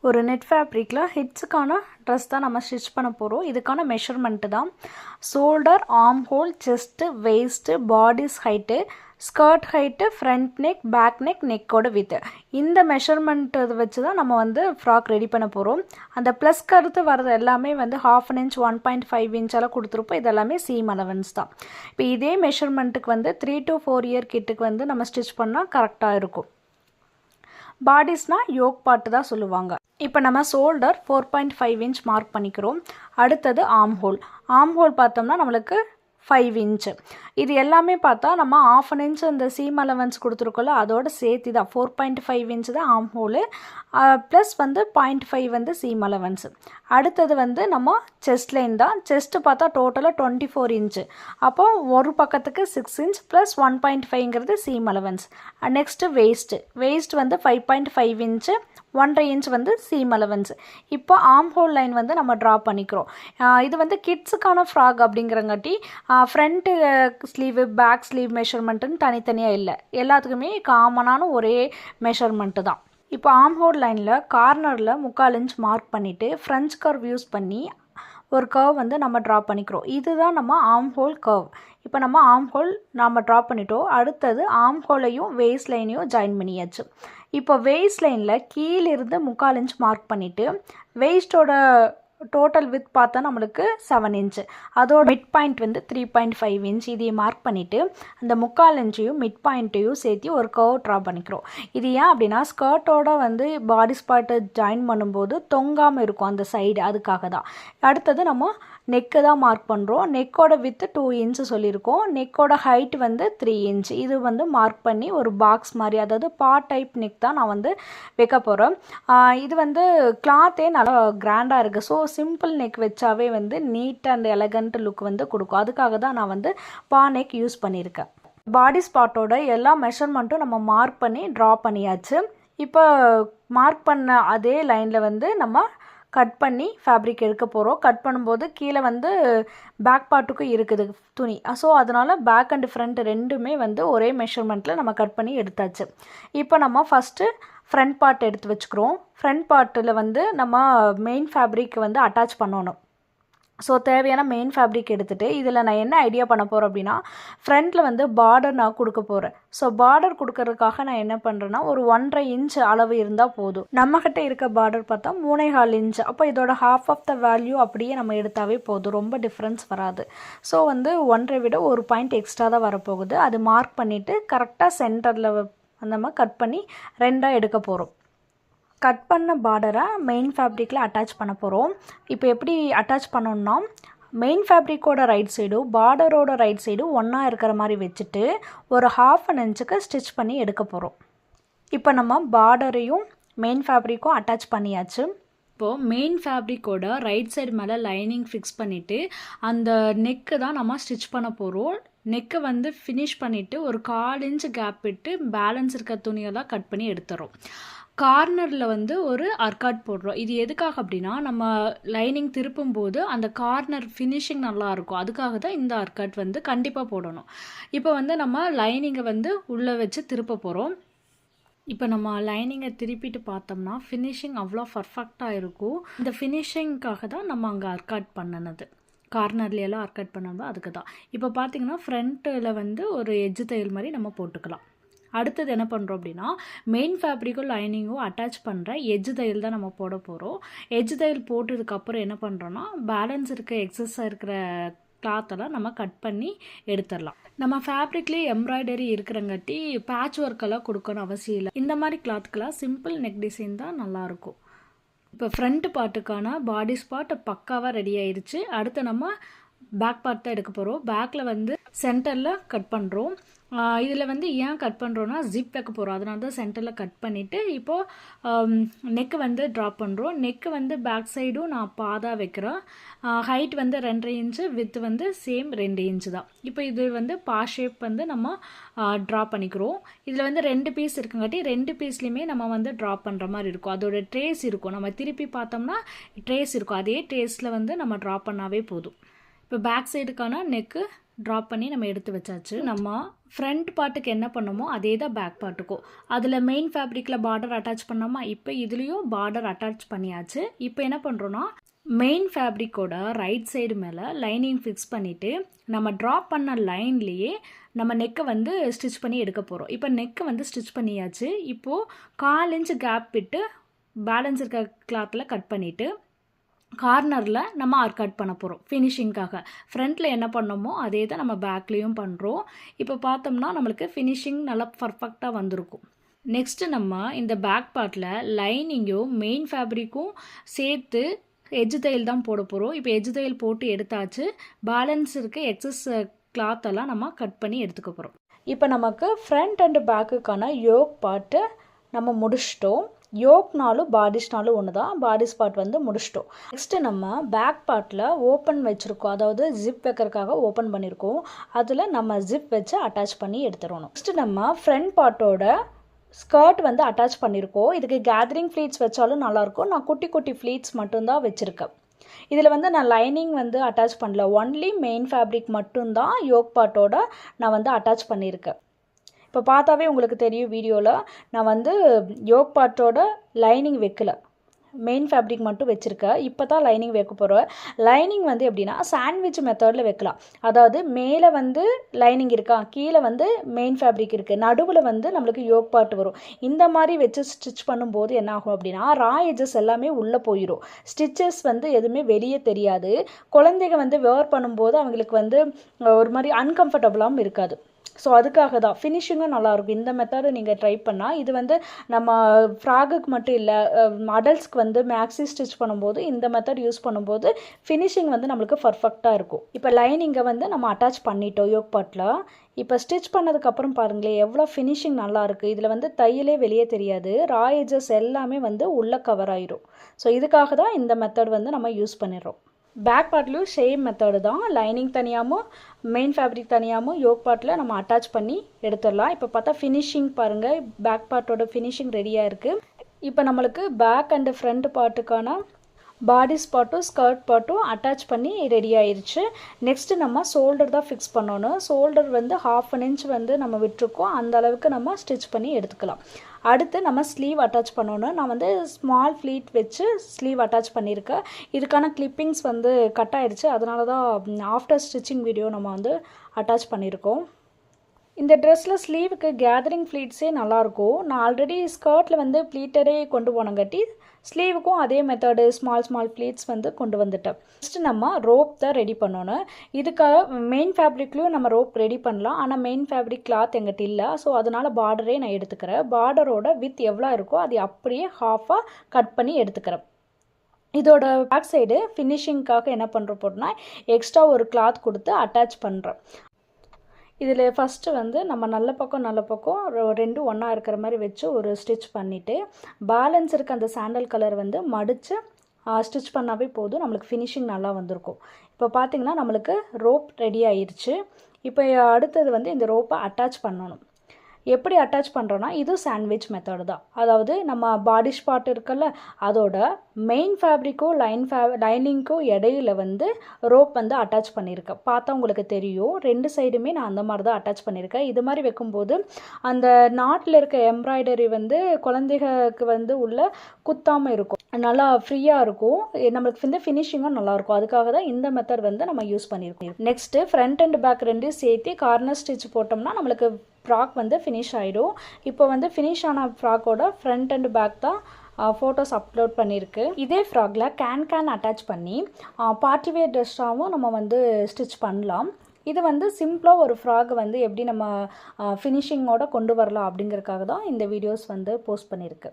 ஒரு net ஃபேப்ரிக்கில் ஹிட்ஸுக்கான dress தான் நம்ம ஸ்டிச் பண்ண போகிறோம். இதுக்கான மெஷர்மெண்ட்டு தான் shoulder, arm hole, chest, waist, bodice height, skirt height, front neck, back neck, நெக்கோட வித்து. இந்த மெஷர்மெண்ட்டு வச்சு தான் நம்ம வந்து ஃப்ராக் ரெடி பண்ண போகிறோம். அந்த ப்ளஸ் கருத்து வர்றது எல்லாமே வந்து 1/2 inch 1.5 inch எல்லாம் கொடுத்துருப்போம். இது எல்லாமே சீம் அலவன்ஸ் தான். இப்போ இதே மெஷர்மெண்ட்டுக்கு வந்து 3 to 4 year கிட்டுக்கு வந்து நம்ம ஸ்டிச் பண்ணால் கரெக்டாக இருக்கும். பாடிஸ்னால் யோக் பார்ட்டு தான் சொல்லுவாங்க. இப்போ நம்ம ஷோல்டர் 4.5 inch மார்க் பண்ணிக்கிறோம். அடுத்தது ஆர்ம் ஹோல் பார்த்தோம்னா நம்மளுக்கு 5 inch. இது எல்லாமே பார்த்தா நம்ம 1/2 inch இந்த சீம் அலவன்ஸ் கொடுத்துருக்கோம்ல, அதோட சேர்த்து தான் 4.5 inch தான் ஆர்ம் ஹோலு, ப்ளஸ் வந்து 0.5 வந்து சீம் அலவன்ஸ். அடுத்தது வந்து நம்ம செஸ்ட் லைன் தான். செஸ்ட்டு பார்த்தா டோட்டலாக 24 inch. அப்போது ஒரு பக்கத்துக்கு 6 inch ப்ளஸ் 1.5ங்கிறது சீம் அலவன்ஸ். நெக்ஸ்ட்டு வேஸ்ட் வந்து 5.5 inch, 1.5 inch வந்து சீம் அலவன்ஸ். இப்போ ஆர்ம் ஹோல் லைன் வந்து நம்ம ட்ரா பண்ணிக்கிறோம். இது வந்து கிட்ஸுக்கான ஃப்ராக் அப்படிங்கிறங்காட்டி ஃப்ரண்ட்டு ஸ்லீவு, பேக் ஸ்லீவ் மெஷர்மெண்ட்டுன்னு தனித்தனியாக இல்லை, எல்லாத்துக்குமே காமனான ஒரே மெஷர்மெண்ட்டு தான். இப்போ ஆர்ம் ஹோல் லைனில் கார்னரில் 3/4 inch மார்க் பண்ணிவிட்டு ஃப்ரெஞ்ச் கர்வ் யூஸ் பண்ணி ஒரு கர்வ் வந்து நம்ம ட்ரா பண்ணிக்கிறோம். இதுதான் நம்ம ஆர்ம் ஹோல் கர்வ். இப்போ நம்ம ஆர்ம் ஹோல் நம்ம ட்ரா பண்ணிட்டோம். அடுத்தது ஆர்ம் ஹோலையும் வேஸ்ட் லைனையும் ஜாயின் பண்ணியாச்சு. இப்போ வேஸ்ட் லைனில் கீழிருந்து 3/4 inch மார்க் பண்ணிவிட்டு வேஸ்ட்டோட டோட்டல் வித் பார்த்தா நம்மளுக்கு 7 inch, அதோட மிட் பாயிண்ட் வந்து 3.5 inch. இதையை மார்க் பண்ணிவிட்டு அந்த 3/4 inchையும் மிட் பாயிண்ட்டையும் சேர்த்து ஒரு கர்வ் ட்ரா பண்ணிக்கிறோம். இது ஏன் அப்படின்னா ஸ்கர்ட்டோட வந்து பாடி ஸ்பாட்டை ஜாயின் பண்ணும்போது தொங்காமல் இருக்கும் அந்த சைடு, அதுக்காக தான். அடுத்தது நம்ம நெக்கு தான் மார்க் பண்ணுறோம். நெக்கோட வித்து 2 inch சொல்லியிருக்கோம். நெக்கோட ஹைட் வந்து 3 inch. இது வந்து மார்க் பண்ணி ஒரு பாக்ஸ் மாதிரி, அதாவது டைப் நெக் தான் நான் வந்து வைக்க போகிறேன். இது வந்து கிளாத்தே நல்லா கிராண்டாக இருக்குது. ஸோ சிம்பிள் நெக் வச்சாவே வந்து நீட் அண்ட் எலகண்ட் லுக் வந்து கொடுக்கும். அதுக்காக தான் நான் வந்து நெக் யூஸ் பண்ணியிருக்கேன். பாடி ஸ்பாட்டோட எல்லா மெஷர்மெண்ட்டும் நம்ம மார்க் பண்ணி ட்ரா பண்ணியாச்சு. இப்போ மார்க் பண்ண அதே லைனில் வந்து நம்ம கட் பண்ணி ஃபேப்ரிக் எடுக்க போகிறோம். கட் பண்ணும்போது கீழே வந்து பேக் பார்ட்டுக்கும் இருக்குது துணி. ஸோ அதனால் பேக் அண்ட் ஃப்ரண்ட் ரெண்டுமே வந்து ஒரே மெஷர்மெண்ட்டில் நம்ம கட் பண்ணி எடுத்தாச்சு. இப்போ நம்ம ஃபஸ்ட்டு ஃப்ரண்ட் பார்ட் எடுத்து வச்சுக்கிறோம். ஃப்ரண்ட் பார்ட்டில் வந்து நம்ம மெயின் ஃபேப்ரிக் வந்து அட்டாச் பண்ணணும். ஸோ தேவையான மெயின் ஃபேப்ரிக் எடுத்துகிட்டு இதில் நான் என்ன ஐடியா பண்ண போகிறேன் அப்படின்னா, ஃப்ரண்ட்டில் வந்து பார்டர் நான் கொடுக்க போகிறேன். ஸோ பார்டர் கொடுக்கறதுக்காக நான் என்ன பண்ணுறேன்னா, ஒரு 1.5 inch அளவு இருந்தால் போதும். நம்மக்கிட்ட இருக்க பார்டர் பார்த்தா 3.25 inch. அப்போ இதோட ஹாஃப் ஆஃப் த வேல்யூ அப்படியே நம்ம எடுத்தாவே போதும், ரொம்ப டிஃப்ரென்ஸ் வராது. ஸோ வந்து 1.5 விட ஒரு பாயிண்ட் எக்ஸ்ட்ரா தான் வரப்போகுது. அது மார்க் பண்ணிவிட்டு கரெக்டாக சென்டரில் நம்ம கட் பண்ணி 2ஆக எடுக்க போகிறோம். கட் பண்ண பார்டரை மெயின் ஃபேப்ரிக்கில் அட்டாச் பண்ண போகிறோம். இப்போ எப்படி அட்டாச் பண்ணோம்னா, மெயின் ஃபேப்ரிக்கோட ரைட் சைடும் பார்டரோட ரைட் சைடும் ஒன்றா இருக்கிற மாதிரி வச்சுட்டு ஒரு 1/2 inch ஸ்டிச் பண்ணி எடுக்க போகிறோம். இப்போ நம்ம பார்டரையும் மெயின் ஃபேப்ரிக்கும் அட்டாச் பண்ணியாச்சு. இப்போது மெயின் ஃபேப்ரிக்கோட ரைட் சைடு மேலே லைனிங் ஃபிக்ஸ் பண்ணிவிட்டு அந்த நெக்கு தான் நம்ம ஸ்டிச் பண்ண போகிறோம். நெக்கை வந்து ஃபினிஷ் பண்ணிவிட்டு ஒரு 1/4 inch கேப் விட்டு பேலன்ஸ் இருக்க துணியெல்லாம் கட் பண்ணி எடுத்துறோம். கார்னரில் வந்து ஒரு அர்காட் போடுறோம். இது எதுக்காக அப்படின்னா, நம்ம லைனிங் திருப்பும் போது அந்த கார்னர் ஃபினிஷிங் நல்லாயிருக்கும். அதுக்காக தான் இந்த அர்காட் வந்து கண்டிப்பாக போடணும். இப்போ வந்து நம்ம லைனிங்கை வந்து உள்ளே வச்சு திருப்ப போகிறோம். இப்போ நம்ம லைனிங்கை திருப்பிட்டு பார்த்தோம்னா ஃபினிஷிங் அவ்வளோ பர்ஃபெக்டாக இருக்கும். இந்த ஃபினிஷிங்காக தான் நம்ம அங்கே அர்காட் பண்ணினது. கார்னர்லையெல்லாம் அர்காட் பண்ணது அதுக்கு தான். இப்போ பார்த்திங்கன்னா ஃப்ரண்ட்டில் வந்து ஒரு எட்ஜு தையல் மாதிரி நம்ம போட்டுக்கலாம். அடுத்தது என்ன பண்ணுறோம் அப்படின்னா, மெயின் ஃபேப்ரிக்கும் லைனிங்கும் அட்டாச் பண்ணுற எட்ஜு தையல் தான் நம்ம போட போகிறோம். எட்ஜு தையல் போட்டதுக்கப்புறம் என்ன பண்ணுறோன்னா, பேலன்ஸ் இருக்க எக்ஸஸாக இருக்கிற கிளாத்தெல்லாம் நம்ம கட் பண்ணி எடுத்துடலாம். நம்ம ஃபேப்ரிக்லேயே எம்ப்ராய்டரி இருக்கிறங்காட்டி பேட்ச் ஒர்க்கெல்லாம் கொடுக்கணும் அவசியம் இல்லை. இந்த மாதிரி கிளாத்துக்கெல்லாம் சிம்பிள் நெக் டிசைன் தான் நல்லாயிருக்கும். இப்போ ஃப்ரண்ட் பார்ட்டுக்கான பாடி ஸ்பாட் பக்காவாக ரெடி ஆயிடுச்சு. அடுத்து நம்ம பேக் பார்ட் தான் எடுக்க போகிறோம். பேக்கில் வந்து சென்டரில் கட் பண்ணுறோம். இதில் வந்து ஏன் கட் பண்ணுறோன்னா, ஜிப் வைக்க போகிறோம், அதனால தான் சென்டரில் கட் பண்ணிவிட்டு இப்போது நெக்கு வந்து ட்ராப் பண்ணுறோம். நெக்கு வந்து பேக் சைடும் நான் பாதாக வைக்கிறேன். ஹைட் வந்து 2.5 inch, வித் வந்து சேம் 2 inch தான். இப்போ இது வந்து ஷேப் வந்து நம்ம ட்ரா பண்ணிக்கிறோம். இதில் வந்து 2 பீஸ் இருக்குங்காட்டி 2 பீஸ்லேயுமே நம்ம வந்து ட்ரா பண்ணுற மாதிரி இருக்கும். அதோட ட்ரேஸ் இருக்கும். நம்ம திருப்பி பார்த்தோம்னா ட்ரேஸ் இருக்கும். அதே ட்ரேஸில் வந்து நம்ம ட்ரா பண்ணாவே போதும். இப்போ பேக் சைடுக்கான நெக்கு ட்ராப் பண்ணி நம்ம எடுத்து வச்சாச்சு. நம்ம ஃப்ரண்ட் பார்ட்டுக்கு என்ன பண்ணோமோ அதே தான் பேக் பார்ட்டுக்கும். அதில் மெயின் ஃபேப்ரிக்கில் பார்டர் அட்டாச் பண்ணோமா, இப்போ இதுலேயும் பார்டர் அட்டாச் பண்ணியாச்சு. இப்போ என்ன பண்ணுறோன்னா மெயின் ஃபேப்ரிக்கோட ரைட் சைடு மேலே லைனிங் ஃபிக்ஸ் பண்ணிவிட்டு நம்ம ட்ராப் பண்ண லைன்லேயே நம்ம நெக்கை வந்து ஸ்டிச் பண்ணி எடுக்க போகிறோம். இப்போ நெக்கை வந்து ஸ்டிச் பண்ணியாச்சு. இப்போது 1/4 இன்ச் கேப் விட்டு பேலன்ஸ் இருக்க கிளாத்தில் கட் பண்ணிவிட்டு கார்னரில் நம்ம ஆர்க் கட் பண்ண போகிறோம் ஃபினிஷிங்காக. ஃப்ரண்ட்டில் என்ன பண்ணோமோ அதே தான் நம்ம பேக்லேயும் பண்ணுறோம். இப்போ பார்த்தோம்னா நம்மளுக்கு ஃபினிஷிங் நல்லா பர்ஃபெக்டாக வந்திருக்கும். நெக்ஸ்ட்டு நம்ம இந்த பேக் பார்ட்டில் லைனிங்கும் மெயின் ஃபேப்ரிக்கும் சேர்த்து எட்ஜ் தையல் தான் போட போகிறோம். இப்போ எட்ஜ் தையல் போட்டு எடுத்தாச்சு. பேலன்ஸ் இருக்க எக்ஸஸ் கிளாத்தெல்லாம் நம்ம கட் பண்ணி எடுத்துக்க போகிறோம். இப்போ நமக்கு ஃப்ரண்ட் அண்ட் பேக்குக்கான யோக் பார்ட்டு நம்ம முடிச்சிட்டோம். யோக்னாலும் பாடிஸ்னாலும் ஒன்று தான். பாடிஸ் பார்ட் வந்து முடிச்சிட்டோம். நெக்ஸ்ட்டு நம்ம பேக் பார்ட்டில் ஓப்பன் வச்சுருக்கோம், அதாவது ஜிப் வைக்கிறதுக்காக ஓப்பன் பண்ணியிருக்கோம். அதில் நம்ம ஜிப் வச்சு அட்டாச் பண்ணி எடுத்துடணும். நெக்ஸ்ட்டு நம்ம ஃப்ரண்ட் பார்ட்டோட ஸ்கர்ட் வந்து அட்டாச் பண்ணியிருக்கோம். இதுக்கு கேதரிங் ஃப்ளீட்ஸ் வச்சாலும் நல்லாயிருக்கும். நான் குட்டி குட்டி ஃப்ளீட்ஸ் மட்டும்தான் வச்சுருக்கேன். இதில் வந்து நான் லைனிங் வந்து அட்டாச் பண்ணல, ஒன்லி மெயின் ஃபேப்ரிக் மட்டும்தான் யோக் பார்ட்டோட நான் வந்து அட்டாச் பண்ணியிருக்கேன். இப்போ பார்த்தாவே உங்களுக்கு தெரியும் வீடியோவில் நான் வந்து யோக் பார்ட்டோட லைனிங் வைக்கல, மெயின் ஃபேப்ரிக் மட்டும் வச்சுருக்கேன். இப்போ தான் லைனிங் வைக்க போகிறோம். லைனிங் வந்து எப்படின்னா சாண்ட்விச் மெத்தடில் வைக்கலாம். அதாவது மேலே வந்து லைனிங் இருக்கா, கீழே வந்து மெயின் ஃபேப்ரிக் இருக்குது, நடுவில் வந்து நம்மளுக்கு யோக் பார்ட் வரும். இந்த மாதிரி வச்சு ஸ்டிச் பண்ணும்போது என்ன ஆகும் அப்படின்னா ரா எட்ஜஸ் எல்லாமே உள்ளே போயிடும். ஸ்டிச்சஸ் வந்து எதுவுமே வெளியே தெரியாது. குழந்தைங்க வந்து வேர் பண்ணும்போது அவங்களுக்கு வந்து ஒரு மாதிரி அன்கம்ஃபர்டபுளாகவும் இருக்காது. ஸோ அதுக்காக தான் ஃபினிஷிங்கும் நல்லாயிருக்கும். இந்த மெத்தடு நீங்கள் ட்ரை பண்ணால் இது வந்து நம்ம ஃப்ராகுக்கு மட்டும் இல்லை, அடல்ட்ஸ்க்கு வந்து மேக்ஸி ஸ்டிச் பண்ணும்போது இந்த மெத்தட் யூஸ் பண்ணும்போது ஃபினிஷிங் வந்து நம்மளுக்கு பர்ஃபெக்டாக இருக்கும். இப்போ லைனிங்கை வந்து நம்ம அட்டாச் பண்ணிட்டோம் யோக் பார்ட்டில். இப்போ ஸ்டிச் பண்ணதுக்கப்புறம் பாருங்களேன் எவ்வளோ ஃபினிஷிங் நல்லாயிருக்கு. இதில் வந்து தையலே வெளியே தெரியாது, ரா எட்ஜஸ் எல்லாமே வந்து உள்ளே கவர் ஆயிரும். ஸோ இதுக்காக தான் இந்த மெத்தட் வந்து நம்ம யூஸ் பண்ணிடுறோம். பேக் பார்ட்லேயும் சேம் மெத்தடு தான். லைனிங் தனியாகவும் மெயின் ஃபேப்ரிக் தனியாகவும் யோக் பார்ட்டில் நம்ம அட்டாச் பண்ணி எடுத்துடலாம். இப்போ பார்த்தா ஃபினிஷிங் பாருங்கள், பேக் பார்ட்டோட ஃபினிஷிங் ரெடியாக இருக்குது. இப்போ நம்மளுக்கு பேக் அண்டு ஃப்ரண்ட் பார்ட்டுக்கான பாடிஸ் பார்ட்டும் ஸ்கர்ட் பார்ட்டும் அட்டாச் பண்ணி ரெடி ஆயிடுச்சு. நெக்ஸ்ட்டு நம்ம ஷோல்டர் தான் ஃபிக்ஸ் பண்ணணும். ஷோல்டர் வந்து 1/2 இன்ச் வந்து நம்ம விட்டுருக்கோம், அந்த அளவுக்கு நம்ம ஸ்டிச் பண்ணி எடுத்துக்கலாம். அடுத்து நம்ம ஸ்லீவ் அட்டாச் பண்ணணும். நான் வந்து ஸ்மால் ஃப்ளீட் வச்சு ஸ்லீவ் அட்டாச் பண்ணியிருக்கேன். இதுக்கான கிளிப்பிங்ஸ் வந்து கட் ஆயிடுச்சு, அதனால தான் ஆஃப்டர் ஸ்டிச்சிங் வீடியோ நம்ம வந்து அட்டாச் பண்ணியிருக்கோம். இந்த ட்ரெஸ்ஸில் ஸ்லீவுக்கு கேதரிங் ஃப்ளீட்ஸே நல்லாயிருக்கும். நான் ஆல்ரெடி ஸ்கர்ட்டில் வந்து ப்ளீட்டரே கொண்டு போனங்காட்டி ஸ்லீவுக்கும் அதே மெத்தடு ஸ்மால் ஃப்ளீட்ஸ் வந்து கொண்டு வந்துட்டேன். ஃபஸ்ட்டு நம்ம ரோப் தான் ரெடி பண்ணணும். இதுக்காக மெயின் ஃபேப்ரிக்லேயும் நம்ம ரோப் ரெடி பண்ணலாம், ஆனால் மெயின் ஃபேப்ரிக் கிளாத் எங்கிட்ட இல்லை. ஸோ அதனால் பார்டரே நான் எடுத்துக்கிறேன். பார்டரோட வித் எவ்வளோ இருக்கோ அது அப்படியே ஹாஃபாக கட் பண்ணி எடுத்துக்கிறேன். இதோட பேக் சைடு ஃபினிஷிங்காக என்ன பண்ணுற போட்டோம்னா எக்ஸ்ட்ரா ஒரு கிளாத் கொடுத்து அட்டாச் பண்ணுறேன். இதில் ஃபஸ்ட்டு வந்து நம்ம நல்ல பக்கம் ரெண்டும் ஒன்றா இருக்கிற மாதிரி வச்சு ஒரு ஸ்டிச் பண்ணிவிட்டு பேலன்ஸ் இருக்க அந்த சாண்டல் கலர் வந்து மடித்து ஸ்டிச் பண்ணாவே போதும், நம்மளுக்கு ஃபினிஷிங் நல்லா வந்திருக்கும். இப்போ பார்த்திங்கன்னா நம்மளுக்கு ரோப் ரெடி ஆயிடுச்சு. இப்போ அடுத்தது வந்து இந்த ரோப்பை அட்டாச் பண்ணணும். எப்படி அட்டாச் பண்ணுறோன்னா இது சாண்ட்விச் மெத்தடு தான். அதாவது நம்ம பாடி ஸ்பாட் இருக்குல்ல, அதோட மெயின் ஃபேப்ரிக்கும் லைனிங்க்கும் இடையில வந்து ரோப் வந்து அட்டாச் பண்ணியிருக்கேன். பார்த்தா உங்களுக்கு தெரியும், 2 சைடுமே நான் அந்த மாதிரி தான் அட்டாச் பண்ணியிருக்கேன். இது மாதிரி வைக்கும்போது அந்த நாட்டில் இருக்க எம்ப்ராய்டரி வந்து குழந்தைகளுக்கு வந்து உள்ள குத்தாமல் இருக்கும், நல்லா ஃப்ரீயாக இருக்கும், நம்மளுக்கு வந்து ஃபினிஷிங்கும் நல்லாயிருக்கும். அதுக்காக தான் இந்த மெத்தட் வந்து நம்ம யூஸ் பண்ணியிருக்கோம். நெக்ஸ்ட்டு ஃப்ரண்ட் அண்ட் பேக் ரெண்டையும் சேர்த்து கார்னர் ஸ்டிச் போட்டோம்னா நம்மளுக்கு ஃப்ராக் வந்து ஃபினிஷ் ஆகிடும். இப்போ வந்து ஃபினிஷ் ஆன ஃப்ராக்கோட ஃப்ரண்ட் அண்ட் பேக் தான் ஃபோட்டோஸ் அப்லோட் பண்ணியிருக்கு. இதே ஃப்ராகில் கேன் அட்டாச் பண்ணி பார்ட்டிவேர் ட்ரெஸ்ஸாகவும் நம்ம வந்து ஸ்டிச் பண்ணலாம். இது வந்து சிம்பிளாக ஒரு ஃப்ராக் வந்து எப்படி நம்ம ஃபினிஷிங்கோடு கொண்டு வரலாம் அப்படிங்கிறதுக்காக தான் இந்த வீடியோஸ் வந்து போஸ்ட் பண்ணியிருக்கு.